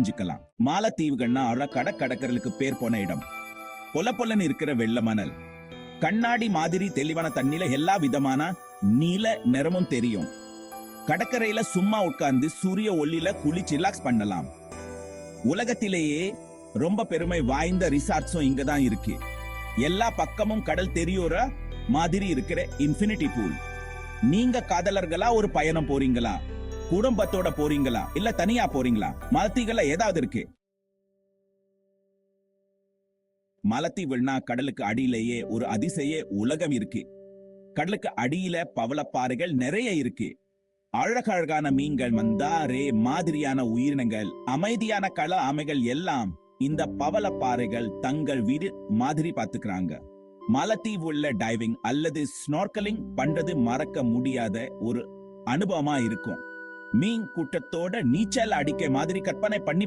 தெரிஞ்சுக்கலாம். மாலத்தீவுகள்னா கடற்கரைக்கு பேர் போன இடம். பொலன்னு இருக்கிற வெள்ள மணல், கண்ணாடி மாதிரி தெளிவான தண்ணில எல்லா விதமான நீல நிறமும் தெரியும். கடற்கரையில சும்மா உட்கார்ந்து சூரிய ஒளியில குளிச்சு ரிலாக்ஸ் பண்ணலாம். உலகத்திலேயே ரொம்ப பெருமை வாய்ந்த ரிசார்ட்ஸும் இங்கதான் இருக்கு. எல்லா பக்கமும் கடல் தெரியுற மாதிரி இருக்கிற இன்ஃபினிட்டி பூல். நீங்க காதலர்களா ஒரு பயணம் போறீங்களா, குடும்பத்தோட போறீங்களா, இல்ல தனியா போறீங்களா? மாலத்தீவுல ஏதாவது இருக்கு. மாலத்தீவுனா கடலுக்கு அடியிலேயே ஒரு அதிசய உலகம் இருக்கு. கடலுக்கு அடியில பவளப்பாறைகள் நிறைய இருக்கு. அழகழகான மீன்கள், மந்தாரே மாதிரியான உயிரினங்கள், அமைதியான கள ஆமைகள் எல்லாம் இந்த பவளப்பாறைகள் தங்கள் வீடு மாதிரி பாத்துக்கிறாங்க. மாலத்தீவு உள்ள டைவிங் அல்லது ஸ்நார்க்கலிங் பண்றது மறக்க முடியாத ஒரு அனுபவமா இருக்கும். மீன் கூட்டத்தோட நீச்சல் அடிக்க மாதிரி கற்பனை பண்ணி